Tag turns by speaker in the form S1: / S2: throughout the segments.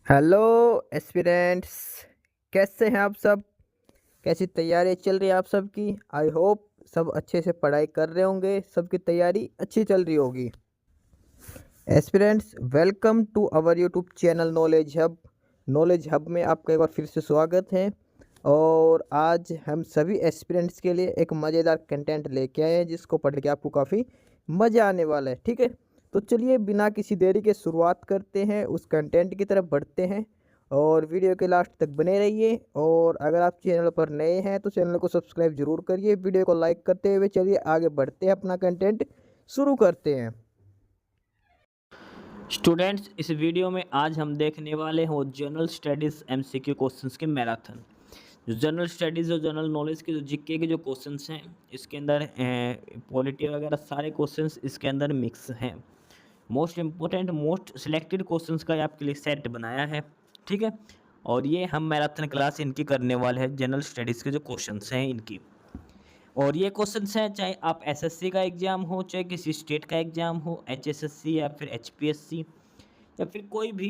S1: Hello aspirants. कैसे हैं आप सब? कैसी तैयारी चल रही है आप सबकी? आई होप सब अच्छे से पढ़ाई कर रहे होंगे, सबकी तैयारी अच्छी चल रही होगी। Aspirants, welcome to our YouTube channel Knowledge Hub. Knowledge Hub में आपका एक बार फिर से स्वागत है। और आज हम सभी एस्पिरेंट्स के लिए एक मज़ेदार कंटेंट लेके आए हैं जिसको पढ़ के आपको काफ़ी मज़ा आने वाला है। ठीक है, तो चलिए बिना किसी देरी के शुरुआत करते हैं, उस कंटेंट की तरफ बढ़ते हैं। और वीडियो के लास्ट तक बने रहिए। और अगर आप चैनल पर नए हैं तो चैनल को सब्सक्राइब जरूर करिए। वीडियो को लाइक करते हुए चलिए आगे बढ़ते हैं, अपना कंटेंट शुरू करते हैं।
S2: स्टूडेंट्स, इस वीडियो में आज हम देखने वाले हैं वो जनरल स्टडीज़ एमसीक्यू क्वेश्चंस के मैराथन। जो जनरल स्टडीज़ और जनरल नॉलेज के जो जीके के जो क्वेश्चंस हैं, इसके अंदर पॉलिटी वगैरह सारे क्वेश्चंस इसके अंदर मिक्स हैं। Most important most selected questions का ये आपके लिए सेट बनाया है। ठीक है, और ये हम मैराथन क्लास इनकी करने वाले हैं, जनरल स्टडीज़ के जो क्वेश्चंस हैं इनकी। और ये क्वेश्चंस हैं, चाहे आप एसएससी का एग्ज़ाम हो, चाहे किसी स्टेट का एग्ज़ाम हो, एचएसएससी या फिर एचपीएससी या फिर कोई भी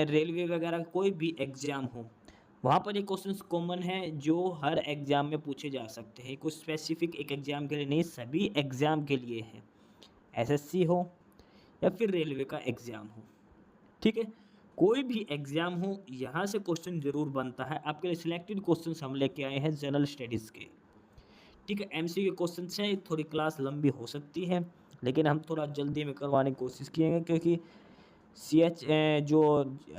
S2: रेलवे वगैरह कोई भी एग्ज़ाम हो, वहाँ पर ये क्वेश्चंस कॉमन हैं जो हर एग्ज़ाम में पूछे जा सकते हैं। कुछ स्पेसिफिक एक एग्ज़ाम के लिए नहीं, सभी एग्ज़ाम के लिए हैं, एसएससी हो या फिर रेलवे का एग्ज़ाम हो। ठीक है, कोई भी एग्ज़ाम हो, यहाँ से क्वेश्चन ज़रूर बनता है। आपके लिए सिलेक्टेड क्वेश्चंस हम लेके आए हैं जनरल स्टडीज़ के। ठीक है, एमसीक्यू क्वेश्चन से थोड़ी क्लास लंबी हो सकती है, लेकिन हम थोड़ा जल्दी में करवाने की कोशिश किएंगे, क्योंकि जो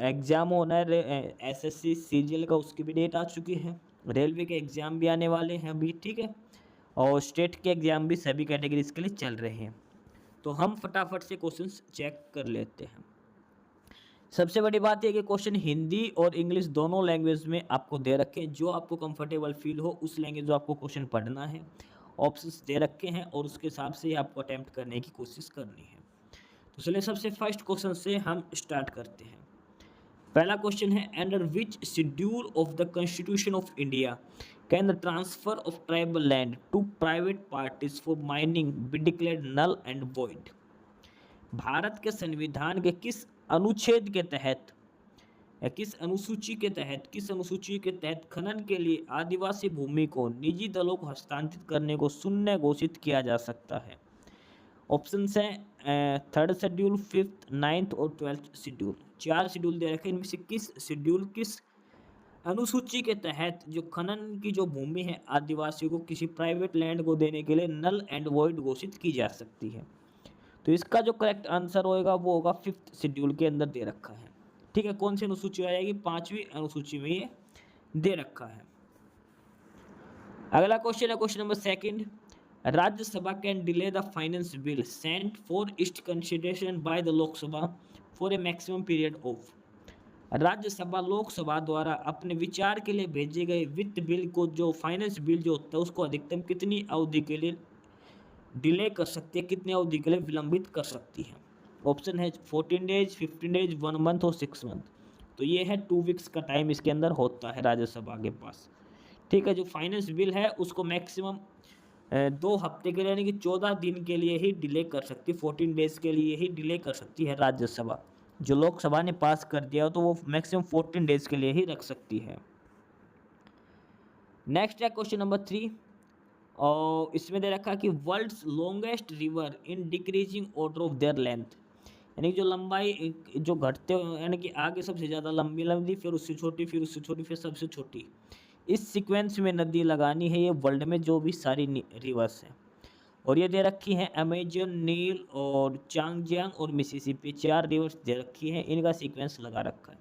S2: एग्ज़ाम होना है एसएससी सीजीएल का, उसकी भी डेट आ चुकी है। रेलवे के एग्ज़ाम भी आने वाले हैं अभी। ठीक है, और स्टेट के एग्ज़ाम भी सभी कैटेगरीज के लिए चल रहे हैं। तो हम फटाफट से क्वेश्चंस चेक कर लेते हैं। सबसे बड़ी बात यह कि क्वेश्चन हिंदी और इंग्लिश दोनों लैंग्वेज में आपको दे रखे हैं। जो आपको कंफर्टेबल फील हो उस लैंग्वेज में आपको क्वेश्चन पढ़ना है। ऑप्शंस दे रखे हैं और उसके हिसाब से ही आपको अटैम्प्ट करने की कोशिश करनी है। तो चलिए सबसे फर्स्ट क्वेश्चन से हम स्टार्ट करते हैं। पहला क्वेश्चन है, under which schedule of the constitution of India can the transfer of tribal land to private parties for mining be declared null and void. Bharat के संविधान के किस अनुच्छेद के तहत या किस अनुसूची के तहत खनन के लिए आदिवासी भूमि को निजी दलों को हस्तांतरित करने को शून्य घोषित किया जा सकता है? ऑप्शन हैं थर्ड शेड्यूल, फिफ्थ, नाइन्थ और ट्वेल्थ शेड्यूल। चार शेड्यूल दे रखे हैं, इनमें से किस शेड्यूल किस अनुसूची के तहत जो खनन की जो भूमि है आदिवासियों को किसी प्राइवेट लैंड को देने के लिए नल एंड वॉइड घोषित की जा सकती है? तो इसका जो करेक्ट आंसर होएगा वो होगा फिफ्थ शेड्यूल के अंदर दे रखा है। ठीक है, कौन सी अनुसूची आ जाएगी? पांचवी अनुसूची में ये दे रखा है। अगला क्वेश्चन है question number second. Rajya Sabha can delay the finance bill sent for east consideration by the Lok Sabha for a maximum period of. Rajya Sabha Lok Sabha द्वारा अपने विचार के लिए भेजे गए वित्त बिल को, जो फाइनेंस बिल जो होता है, उसको अधिकतम कितनी अवधि के लिए डिले कर सकती है, कितनी अवधि के लिए विलंबित कर सकती है? ऑप्शन है 14 डेज, 15 डेज, 1 मंथ और 6 मंथ। तो ये है 2 वीक्स का टाइम इसके अंदर होता है राज्यसभा के पास। ठीक है, जो फाइनेंस बिल है उसको मैक्सिमम 2 हफ्ते के लिए यानी कि 14 दिन के लिए ही डिले कर सकती है, 14 डेज के लिए ही डिले कर सकती है राज्यसभा। जो लोकसभा ने पास कर दिया हो तो वो मैक्सिमम 14 डेज के लिए ही रख सकती है। नेक्स्ट है क्वेश्चन नंबर 3, और इसमें दे रखा कि world's longest river in decreasing order of their length, यानी जो लंबाई जो घटते हो, यानी कि आगे सबसे ज़्यादा लंबी लंबी, फिर उससे छोटी, फिर उससे छोटी, फिर सबसे छोटी, इस सीक्वेंस में नदी लगानी है ये वर्ल्ड में जो भी सारी रिवर्स हैं। और ये दे रखी हैं अमेजन, नील और चांगजियांग और मिसिसिपी, 4 रिवर्स दे रखी हैं, इनका सीक्वेंस लगा रखा है।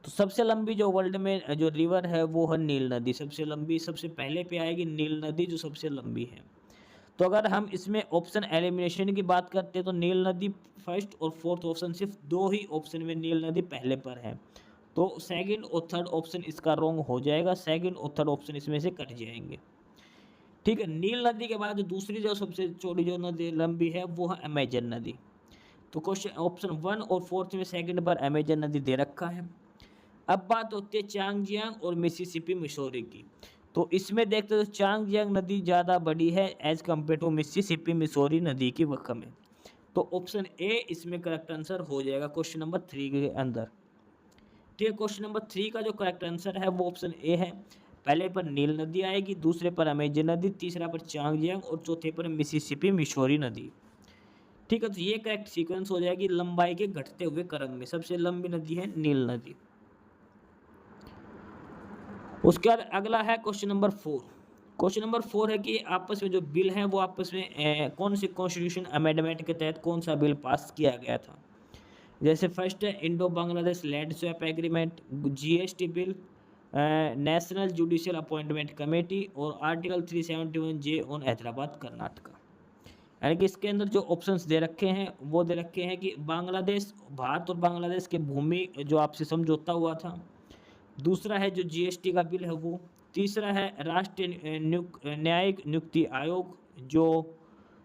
S2: तो सबसे लंबी जो वर्ल्ड में जो रिवर है वो है नील नदी, सबसे लंबी, सबसे पहले पे आएगी नील नदी जो सबसे लंबी है। तो अगर हम इसमें ऑप्शन एलिमिनेशन की बात करते हैं तो नील नदी फर्स्ट और फोर्थ ऑप्शन, सिर्फ 2 ही ऑप्शन में नील नदी पहले पर है। तो सेकंड और थर्ड ऑप्शन इसका रॉन्ग हो जाएगा, सेकंड और थर्ड ऑप्शन इसमें से कट जाएंगे। ठीक है, नील नदी के बाद जो दूसरी जो सबसे चौड़ी जो नदी लंबी है वो है अमेजन नदी। तो क्वेश्चन ऑप्शन 1 और 4 में सेकंड पर अमेजन नदी दे रखा है। अब बात होती है चांगजियांग और मिसिसिपी मिसौरी की। तो इसमें देखते तो चांगजियांग नदी ज़्यादा बड़ी है as compare to Mississippi Missouri नदी की वक़्त में। तो ऑप्शन ए इसमें करेक्ट आंसर हो जाएगा क्वेश्चन नंबर 3 के अंदर। ठीक है, क्वेश्चन नंबर 3 का जो करेक्ट आंसर है वो ऑप्शन ए है। पहले पर नील नदी आएगी, दूसरे पर अमेजन नदी, तीसरा पर चांगजियांग और चौथे पर मिसिसिपी मिशोरी नदी। ठीक है, तो ये करेक्ट सीक्वेंस हो जाएगी लंबाई के घटते हुए क्रम में। सबसे लंबी नदी है नील नदी। उसके बाद अगला है क्वेश्चन नंबर 4। क्वेश्चन नंबर 4 है कि आपस में जो बिल हैं वो आपस में कौन से कॉन्स्टिट्यूशन अमेंडमेंट के तहत कौन सा बिल पास किया गया था। जैसे फर्स्ट है Indo Bangladesh land swap agreement, GST bill, national judicial appointment committee और article 371 J on Hyderabad Karnataka. यानी कि इसके अंदर जो ऑप्शंस दे रखे हैं वो दे रखे हैं कि बांग्लादेश, भारत और बांग्लादेश के भूमि जो आपसे समझौता हुआ था, दूसरा है जो जीएसटी का बिल है वो, तीसरा है राष्ट्रीय न्यायिक नियुक्ति आयोग जो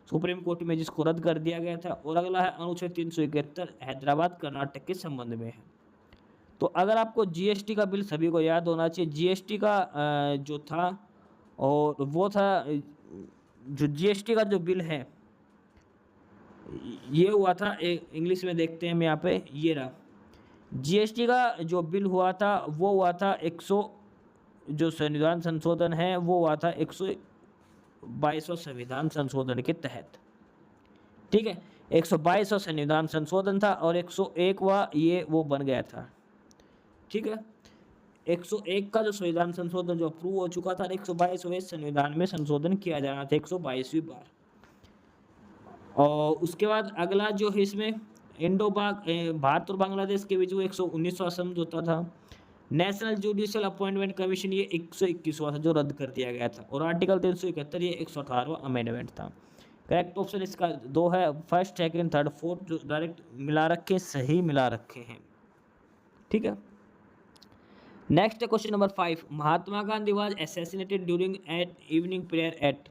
S2: सुप्रीम कोर्ट में जिसको रद्द कर दिया गया था, और अगला है अनुच्छेद 371 हैदराबाद कर्नाटक के संबंध में है। तो अगर आपको जीएसटी का बिल सभी को याद होना चाहिए, जीएसटी का जो था और वो था जो जीएसटी का जो बिल है ये हुआ था, इंग्लिश में देखते हैं हम यहाँ पे, ये रहा जीएसटी का जो बिल हुआ था वो हुआ था 100, जो संविधान संशोधन है वो हुआ था 122वां संविधान संशोधन के तहत। ठीक है, 122वां संविधान संशोधन था और 101वां ये वो बन गया था। ठीक है, 101 का जो संविधान संशोधन जो अप्रूव हो चुका था, 122वें संविधान में संशोधन किया जाना था 122वीं बार। और उसके बाद अगला जो है इसमें भारत और बांग्लादेश के बीच वो 119वां समझौता था। नेशनल जुडिशियल अपॉइंटमेंट कमीशन ये 121वां था जो रद्द कर दिया गया था, और आर्टिकल 371 ये 118वां अमेंडमेंट था। करेक्ट ऑप्शन इसका 2 है, फर्स्ट सेकंड थर्ड फोर्थ जो डायरेक्ट मिला रखे, सही मिला रखे हैं। ठीक है, नेक्स्ट है question number 5। Mahatma Gandhi was assassinated during at evening prayer at.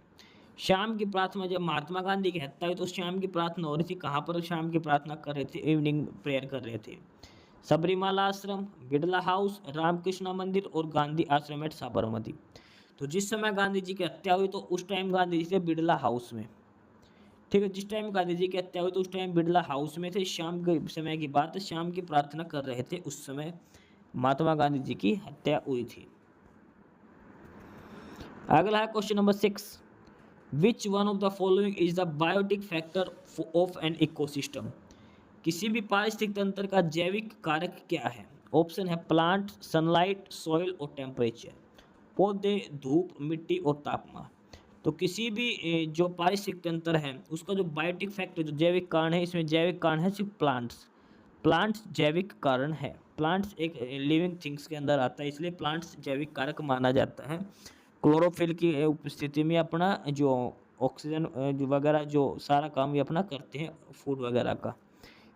S2: शाम की प्रार्थना, जब महात्मा गांधी की हत्या हुई तो शाम की प्रार्थना हो रही थी, कहाँ पर शाम की प्रार्थना कर रहे थे, इवनिंग प्रेयर कर रहे थे। सबरीमाला आश्रम, बिड़ला हाउस, रामकृष्णा मंदिर और गांधी आश्रम एट साबरमती। तो जिस समय गांधी जी की हत्या हुई तो उस टाइम गांधी जी थे बिड़ला हाउस में। ठीक है, जिस टाइम गांधी जी की हत्या हुई तो उस टाइम बिड़ला हाउस में थे, शाम के समय की बात है, शाम की प्रार्थना कर रहे थे, उस समय महात्मा गांधी जी की हत्या हुई थी। अगला है question number 6। Which one of the following is the biotic factor of an ecosystem. किसी भी पारिस्थितिक तंत्र का जैविक कारक क्या है। ऑप्शन है प्लांट, सनलाइट, सॉइल और टेम्परेचर। पौधे, धूप, मिट्टी और तापमान। तो किसी भी जो पारिस्थितिक तंत्र है उसका जो बायोटिक फैक्टर जो जैविक कारण है, इसमें जैविक कारण है सिर्फ प्लांट्स। प्लांट्स जैविक कारण है, प्लांट्स एक लिविंग थिंग्स के अंदर आता है, इसलिए प्लांट्स जैविक कारक माना जाता है। क्लोरोफिल की उपस्थिति में अपना जो ऑक्सीजन जो वगैरह जो सारा काम ये अपना करते हैं फूड वगैरह का,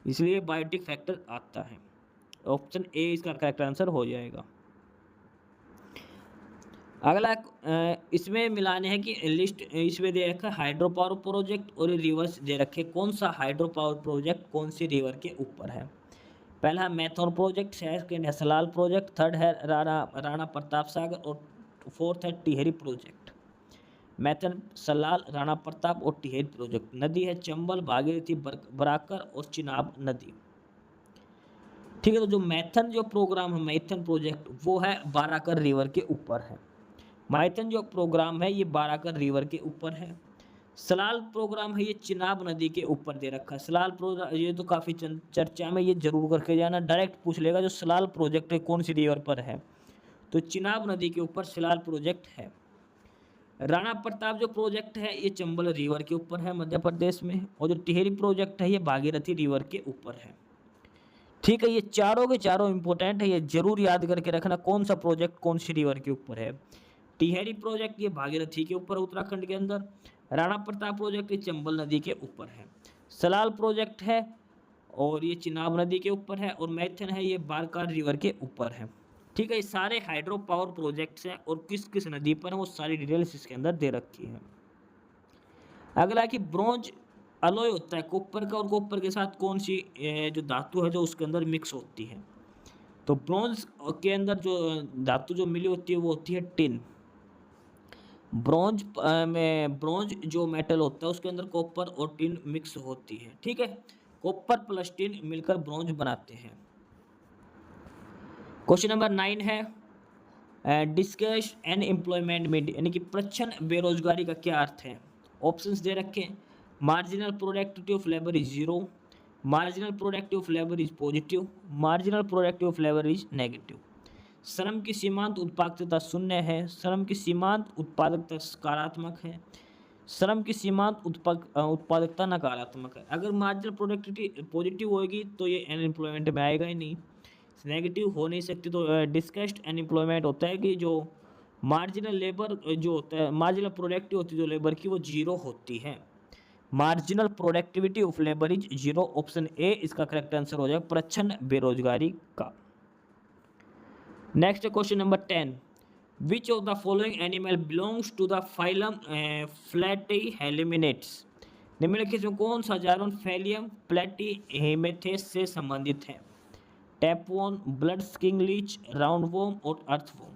S2: इसलिए बायोटिक फैक्टर आता है। ऑप्शन ए इसका करेक्ट आंसर हो जाएगा। अगला इसमें मिलाने हैं कि लिस्ट इसमें दे रखा है हाइड्रो पावर प्रोजेक्ट और रिवर्स दे रखे, कौन सा हाइड्रो पावर प्रोजेक्ट कौन सी रिवर के ऊपर है। पहला है मैथोन प्रोजेक्ट, सेकंड है सलाल प्रोजेक्ट, थर्ड है राणा प्रताप सागर और फोर्थ है टिहरी प्रोजेक्ट। मैथन, सलाल, राणा प्रताप और टिहरी प्रोजेक्ट। नदी है चंबल, भागीरथी, बराकर और चिनाब नदी। ठीक है, तो जो मैथन जो प्रोग्राम है, मैथन प्रोजेक्ट वो है बाराकर रिवर के ऊपर है। मैथन जो प्रोग्राम है ये बाराकर रिवर के ऊपर है। सलाल प्रोग्राम है ये चिनाब नदी के ऊपर दे रखा है। सलाल प्रोग्राम ये तो काफ़ी चर्चा में, ये जरूर करके जाना, डायरेक्ट पूछ लेगा जो सलाल प्रोजेक्ट है कौन सी रिवर पर है, तो चिनाब नदी के ऊपर सलाल प्रोजेक्ट है। राणा प्रताप जो प्रोजेक्ट है ये चंबल रिवर के ऊपर है मध्य प्रदेश में, और जो टिहरी प्रोजेक्ट है ये भागीरथी रिवर के ऊपर है। ठीक है, ये चारों के चारों इंपॉर्टेंट है, ये जरूर याद करके रखना कौन सा प्रोजेक्ट कौन सी रिवर के ऊपर है। टिहरी प्रोजेक्ट ये भागीरथी के ऊपर उत्तराखंड के अंदर, राणा प्रताप प्रोजेक्ट ये चंबल नदी के ऊपर है, सलाल प्रोजेक्ट है और ये चिनाब नदी के ऊपर है, और मैथन है ये बारकार रिवर के ऊपर है। ठीक है, ये सारे हाइड्रो पावर प्रोजेक्ट्स हैं और किस किस नदी पर है वो सारी डिटेल्स इसके अंदर दे रखी है। अगला कि ब्रोंज अलॉय होता है कॉपर का, और कॉपर के साथ कौन सी जो धातु है जो उसके अंदर मिक्स होती है। तो ब्रोंज के अंदर जो धातु जो मिली होती है वो होती है टिन। ब्रोंज में ब्रोंज जो मेटल होता है उसके अंदर कॉपर और टिन मिक्स होती है। ठीक है, कॉपर प्लस टिन मिलकर ब्रोंज बनाते हैं। क्वेश्चन नंबर 9 है डिस्कस एन एम्प्लॉयमेंट में, यानी कि प्रच्छन्न बेरोजगारी का क्या अर्थ है। ऑप्शंस दे रखे हैं। Marginal productivity of labour is zero, marginal productive of labour is positive, marginal productive of labour is negative. श्रम की सीमांत उत्पादकता शून्य है, श्रम की सीमांत उत्पादकता सकारात्मक है, श्रम की सीमांत उत्पादकता नकारात्मक है। अगर मार्जिनल प्रोडक्टिविटी पॉजिटिव होगी तो ये अनएम्प्लॉयमेंट में आएगा ही नहीं, नेगेटिव हो नहीं सकती। तो डिस्कस्ड अनएम्प्लॉयमेंट होता है कि जो मार्जिनल लेबर जो होता है, मार्जिनल प्रोडक्टिव होती है जो लेबर की, वो जीरो होती है। Marginal productivity of labour is zero. Option A इसका करेक्ट आंसर हो जाएगा प्रच्छन्न बेरोजगारी का। Next question number 10, which of the following animal belongs to the phylum platyhelminthes. निम्नलिखित में कौन सा जानवर फैलियम प्लैटीहेमेथेस से संबंधित है। टैपवॉर्म, ब्लड स्किंग लीच, राउंडवॉर्म और अर्थवॉर्म।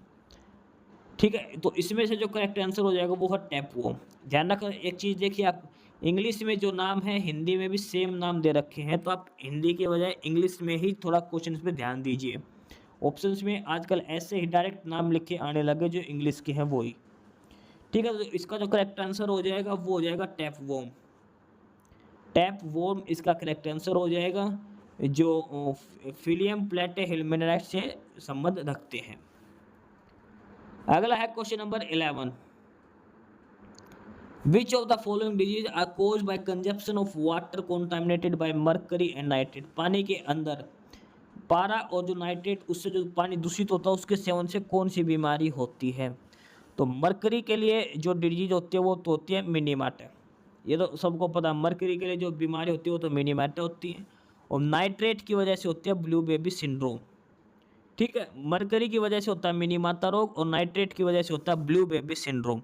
S2: ठीक है, तो इसमें से जो करेक्ट आंसर हो जाएगा वो है टैपवॉर्म। ध्यान रखना एक चीज़, देखिए आप इंग्लिश में जो नाम है हिंदी में भी सेम नाम दे रखे हैं, तो आप हिंदी के बजाय इंग्लिश में ही थोड़ा क्वेश्चन पे ध्यान दीजिए। ऑप्शंस में आजकल ऐसे ही डायरेक्ट नाम लिखे आने लगे जो इंग्लिश के हैं वही। ठीक है, तो इसका जो करेक्ट आंसर हो जाएगा वो हो जाएगा टैपवॉर्म। टैपवॉर्म इसका करेक्ट आंसर हो जाएगा, जो फिलियम प्लैटीहेलमिनेट से संबंध रखते हैं। अगला है question number 11, which of the following disease are caused by consumption of water contaminated by mercury and nitrate. पानी के अंदर पारा और जो नाइट्रेट, उससे जो पानी दूषित होता है उसके सेवन से कौन सी बीमारी होती है। तो मर्करी के लिए जो डिजीज होती है वो तो होती है मिनीमाटा, ये तो सबको पता है। मर्करी के लिए जो बीमारी होती है वो तो मिनीमाटा होती है, और नाइट्रेट की वजह से होती है ब्लू बेबी सिंड्रोम। ठीक है, मरकरी की वजह से होता है मिनीमाता रोग और नाइट्रेट की वजह से होता है ब्लू बेबी सिंड्रोम।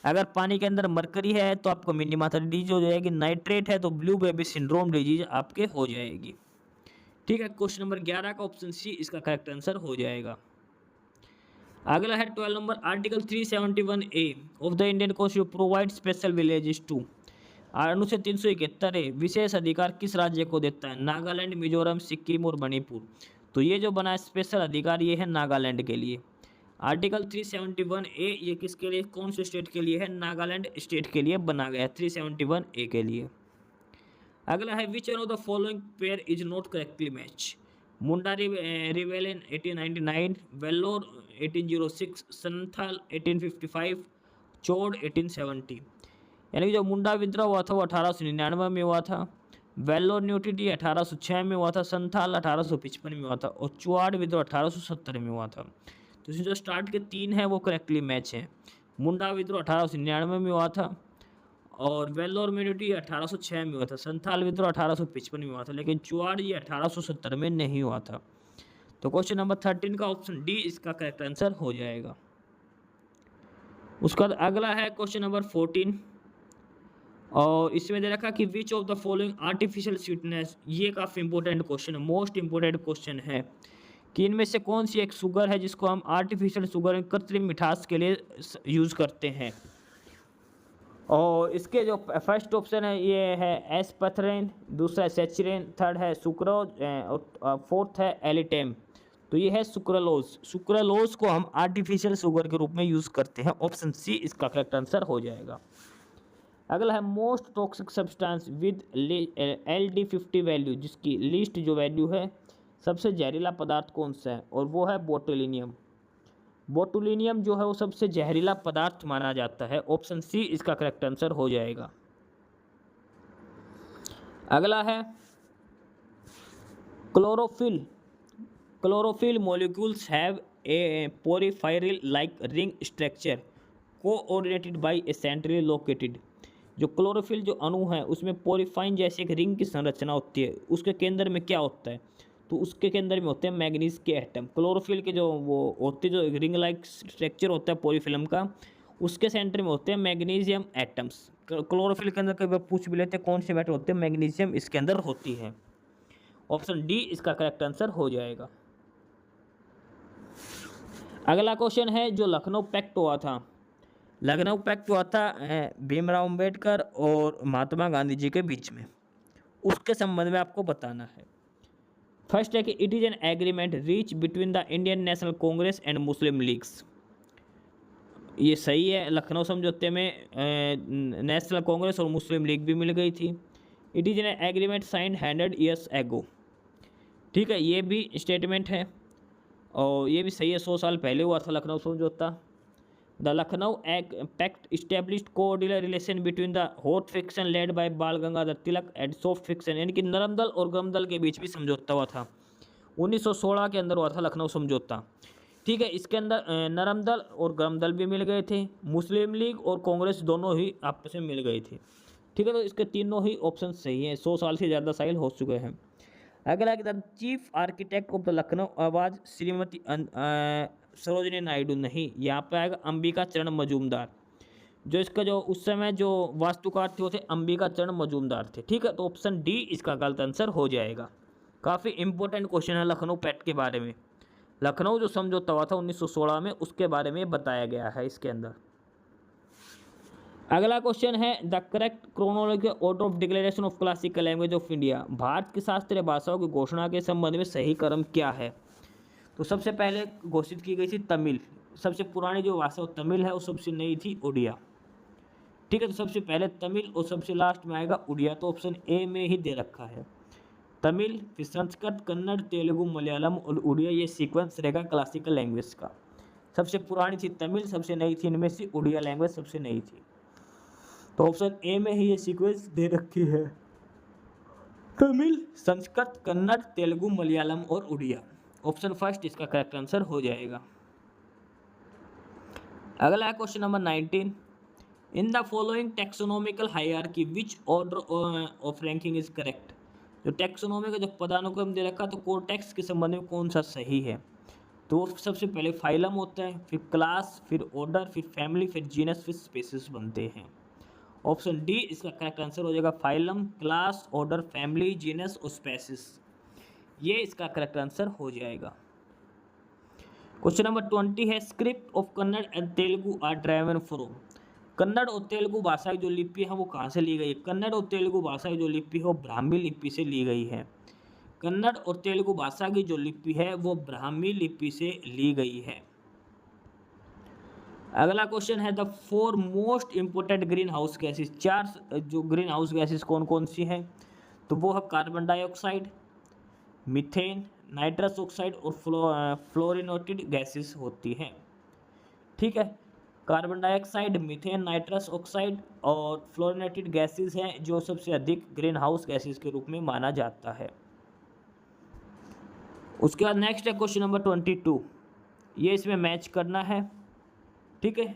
S2: अगर पानी के अंदर मरकरी है तो आपको मिनीमाता डिजीज हो जाएगी, नाइट्रेट है तो ब्लू बेबी सिंड्रोम डिजीज आपके हो जाएगी। ठीक है, क्वेश्चन नंबर 11 का ऑप्शन सी इसका करेक्ट आंसर हो जाएगा। अगला है 12 number, article 371A of the Indian constitution provide special villages to. अनुच्छेद 371 विशेष अधिकार किस राज्य को देता है। नागालैंड, मिजोरम, सिक्किम और मणिपुर। तो ये जो बना है स्पेशल अधिकार ये है नागालैंड के लिए। आर्टिकल 371A ये किसके लिए, कौन से स्टेट के लिए है, नागालैंड स्टेट के लिए बना गया है 371A के लिए। अगला है विच one of the following pair is not correctly match. Munda rebellion 1899, Vellore 1806, Santhal 1855, चोड़ 1870। यानी कि जो मुंडा विद्रोह हुआ था वो 1899 में हुआ था, वेल्लोर न्यूट्रिटी 1806 में हुआ था, संथाल 1855 में हुआ था, और चुआड़ विद्रोह 1870 में हुआ था। तो इसमें जो स्टार्ट के 3 हैं वो करेक्टली मैच हैं। मुंडा विद्रोह 1899 में हुआ था, और वेल्लोर म्यूनिटी 1806 में हुआ था, संथाल विद्रोह 1855 में हुआ था, लेकिन चुआड़ ये 1870 में नहीं हुआ था। तो क्वेश्चन नंबर 13 का ऑप्शन डी इसका करेक्ट आंसर हो जाएगा। उसका अगला है क्वेश्चन नंबर 14, और इसमें दे रखा कि विच of the following artificial sweetness. ये काफ़ी इंपॉर्टेंट क्वेश्चन है, मोस्ट इंपॉर्टेंट क्वेश्चन है कि इनमें से कौन सी एक शुगर है जिसको हम आर्टिफिशियल शुगर, कृत्रिम मिठास के लिए यूज़ करते हैं। और इसके जो फर्स्ट ऑप्शन है ये है एस्पथरेन, दूसरा है सेचरेन, थर्ड है सुक्रोज और फोर्थ है एलिटेम। तो ये है सुक्रालोज। सुक्रालोज को हम आर्टिफिशियल शुगर के रूप में यूज़ करते हैं। ऑप्शन सी इसका करेक्ट आंसर हो जाएगा। अगला है most toxic substance with LD50 value, जिसकी लीस्ट जो वैल्यू है, सबसे जहरीला पदार्थ कौन सा है, और वो है बोटुलिनियम। बोटुलिनियम जो है वो सबसे जहरीला पदार्थ माना जाता है। ऑप्शन सी इसका करेक्ट आंसर हो जाएगा। अगला है chlorophyll. Chlorophyll molecules have a porphyrin like ring structure coordinated by a centrally located. जो क्लोरोफिल जो अणु है उसमें पोरिफाइन जैसे एक रिंग की संरचना होती है। उसके केंद्र में क्या होता है, तो उसके केंद्र में होते हैं मैग्नीज के एटम। क्लोरोफिल के जो वो होते जो रिंग लाइक स्ट्रक्चर होता है पोरीफिल्म का, उसके सेंटर में होते हैं मैग्नीशियम एटम्स। क्लोरोफिल के अंदर कई बार पूछ भी लेते हैं कौन से मेटल होते हैं, मैग्नीशियम इसके अंदर होती है। ऑप्शन डी इसका करेक्ट आंसर हो जाएगा। अगला क्वेश्चन है जो लखनऊ पैक्ट हुआ था। लखनऊ पैक्ट हुआ था भीमराव अंबेडकर और महात्मा गांधी जी के बीच में, उसके संबंध में आपको बताना है। फर्स्ट है कि it is an agreement reach between the Indian national Congress and Muslim leagues. ये सही है, लखनऊ समझौते में नेशनल कांग्रेस और मुस्लिम लीग भी मिल गई थी। It is an agreement signed 100 years एगो। ठीक है, ये भी स्टेटमेंट है और ये भी सही है, 100 साल पहले हुआ था लखनऊ समझौता। The Lucknow pact established coordinal relation between the hot faction led by Bal Gangadhar Tilak and soft faction, यानी कि नरम दल और गर्म दल के बीच भी समझौता हुआ था। 1916 के अंदर हुआ था लखनऊ समझौता। ठीक है, इसके अंदर नरम दल और गर्म दल भी मिल गए थे, मुस्लिम लीग और कांग्रेस दोनों ही आपस में मिल गई थी। ठीक है, तो इसके तीनों ही ऑप्शन सही हैं। 100 साल से ज़्यादा साल हो चुके हैं। अगला है the chief architect of the Lucknow आवाज श्रीमती सरोजिनी नायडू, नहीं, यहाँ पे आएगा अंबिका चरण मजूमदार। जो इसका जो उस समय जो वास्तुकार थे वो थे अंबिका चरण मजूमदार थे। ठीक है, तो ऑप्शन डी इसका गलत आंसर हो जाएगा। काफ़ी इंपॉर्टेंट क्वेश्चन है लखनऊ पैक्ट के बारे में। लखनऊ जो समझौता हुआ था 1916 में, उसके बारे में बताया गया है इसके अंदर। अगला क्वेश्चन है the correct chronological order of declaration of classical language of India. Bharat की शास्त्रीय भाषाओं की घोषणा के संबंध में सही क्रम क्या है? तो सबसे पहले घोषित की गई थी तमिल। सबसे पुरानी जो भाषा वो तमिल है, और सबसे नई थी उड़िया। ठीक है, तो सबसे पहले तमिल और सबसे लास्ट में आएगा उड़िया। तो ऑप्शन ए में ही दे रखा है तमिल, फिर संस्कृत, कन्नड़, तेलुगु, मलयालम और उड़िया। ये सीक्वेंस रहेगा क्लासिकल लैंग्वेज का। सबसे पुरानी थी तमिल, सबसे नई थी इनमें से उड़िया लैंग्वेज सबसे नई थी। तो ऑप्शन ए में ही ये सीक्वेंस दे रखी है, तमिल, संस्कृत, कन्नड़, तेलुगु, मलयालम और उड़िया। ऑप्शन फर्स्ट इसका करेक्ट आंसर हो जाएगा। अगला है question number 19। In the following taxonomical hierarchy which order of ranking is correct. जो टैक्सोनॉमी का जो पदानुक्रम दे रखा, तो कोर्टेक्स के संबंध में कौन सा सही है? तो सबसे पहले फाइलम होता है, फिर क्लास, फिर ऑर्डर, फिर फैमिली, फिर जीनस, फिर स्पीसीज बनते हैं। ऑप्शन डी इसका करेक्ट आंसर हो जाएगा। Phylum, class, order, family, genus और स्पीसीज, ये इसका करेक्ट आंसर हो जाएगा। क्वेश्चन नंबर 20 है script of Kannada and Telugu are driven from. Kannada और तेलुगु भाषा की जो लिपि है वो कहाँ से ली गई है? कन्नड़ और तेलुगु भाषा की जो लिपि है वो ब्राह्मी लिपि से ली गई है। कन्नड़ और तेलुगु भाषा की जो लिपि है वो ब्राह्मी लिपि से ली गई है। अगला क्वेश्चन है the 4 most important green house gases. 4 जो ग्रीन हाउस गैसेस कौन कौन सी हैं? तो वो है carbon dioxide, methane, nitrous oxide और फ्लोरिनेटेड गैसेस होती हैं। ठीक है, carbon dioxide, methane, nitrous oxide और फ्लोरिनेटेड गैसेस हैं जो सबसे अधिक ग्रीन हाउस गैसेस के रूप में माना जाता है। उसके बाद नेक्स्ट है क्वेश्चन नंबर 22। ये इसमें मैच करना है। ठीक है,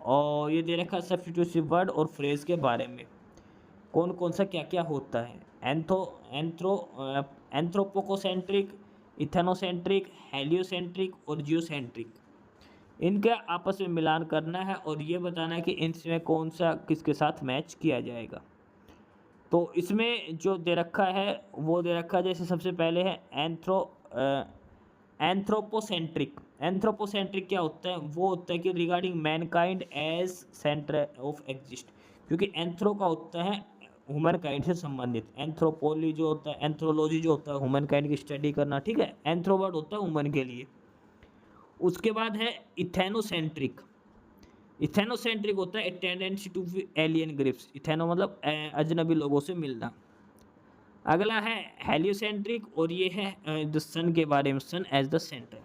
S2: और ये दे रखा है सब्स्टिट्यूटिव वर्ड और फ्रेज के बारे में, कौन कौन सा क्या क्या होता है। एंथ्रोपोकोसेंट्रिक, इथेनोसेंट्रिक, हेलियोसेंट्रिक और जियोसेंट्रिक, इनका आपस में मिलान करना है और ये बताना है कि इनमें कौन सा किसके साथ मैच किया जाएगा। तो इसमें जो दे रखा है वो दे रखा है, जैसे सबसे पहले है एंथ्रोपोसेंट्रिक। एंथ्रोपोसेंट्रिक क्या होता है? वो होता है कि regarding mankind as centre of exist, क्योंकि एंथ्रो का होता है ह्यूमन काइंड से संबंधित, एंथ्रोपोलॉजी जो होता है, एंथ्रोलॉजी जो होता है ह्यूमन काइंड की स्टडी करना। ठीक है, एंथ्रो वर्ड होता है ह्यूमन के लिए। उसके बाद है इथेनोसेंट्रिक। इथेनोसेंट्रिक होता है a tendency to alien groups. Ethno मतलब अजनबी लोगों से मिलना। अगला है हेलियोसेंट्रिक, और ये है द सन के बारे में, सन एज द सेंटर।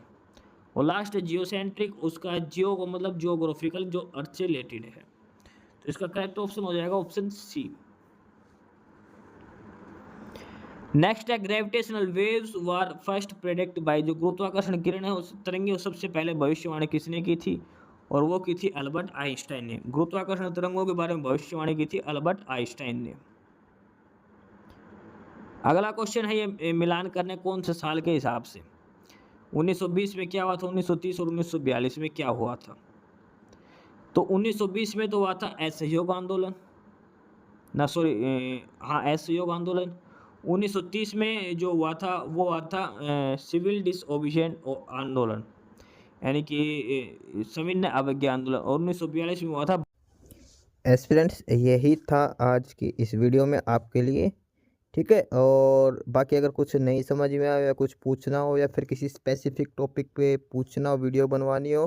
S2: और लास्ट है जियोसेंट्रिक, उसका जियो को मतलब जियोग्राफिकल, जो अर्थ से रिलेटेड है। तो इसका करेक्ट ऑप्शन हो जाएगा ऑप्शन सी। नेक्स्ट है gravitational waves were first predict by. जो गुरुत्वाकर्षण किरण है उस तरंगे वो सबसे पहले भविष्यवाणी किसने की थी? और वो की थी अल्बर्ट आइंस्टाइन ने। गुरुत्वाकर्षण तरंगों के बारे में भविष्यवाणी की थी अल्बर्ट आइंस्टाइन ने। अगला क्वेश्चन है ये मिलान करने कौन से साल के हिसाब से। 1920 में क्या हुआ था, 1930 और 1942 में क्या हुआ था? तो 1920 में तो हुआ था असहयोग आंदोलन, असहयोग आंदोलन। 1930 में जो हुआ था वो हुआ था सिविल डिसओबीडिएंट आंदोलन, यानी कि सविनय अवज्ञा आंदोलन। और 1942 में हुआ था।
S1: एस्पिरेंट्स, यही था आज की इस वीडियो में आपके लिए। ठीक है। और बाकी अगर कुछ नहीं समझ में आया या कुछ पूछना हो या फिर किसी स्पेसिफिक टॉपिक पे पूछना हो, वीडियो बनवानी हो,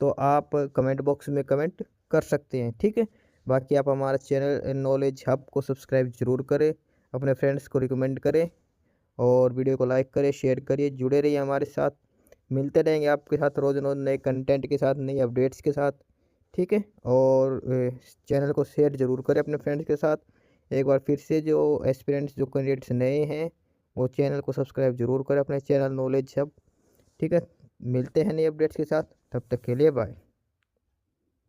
S1: तो आप कमेंट बॉक्स में कमेंट कर सकते हैं। ठीक है। बाकी आप हमारा चैनल नॉलेज हब को सब्सक्राइब ज़रूर करें, अपने फ्रेंड्स को रिकमेंड करें और वीडियो को लाइक करें, शेयर करिए, जुड़े रहिए हमारे साथ। मिलते रहेंगे आपके साथ रोज़ रोज़ नए कंटेंट के साथ, नई अपडेट्स के साथ। ठीक है। और चैनल को शेयर ज़रूर करें अपने फ्रेंड्स के साथ। एक बार फिर से जो एस्पिरेंट्स, जो कैंडिडेट्स नए हैं, वो चैनल को सब्सक्राइब ज़रूर करें, अपने चैनल नॉलेज हब। ठीक है। मिलते हैं नई अपडेट्स के साथ, तब तक के लिए बाय।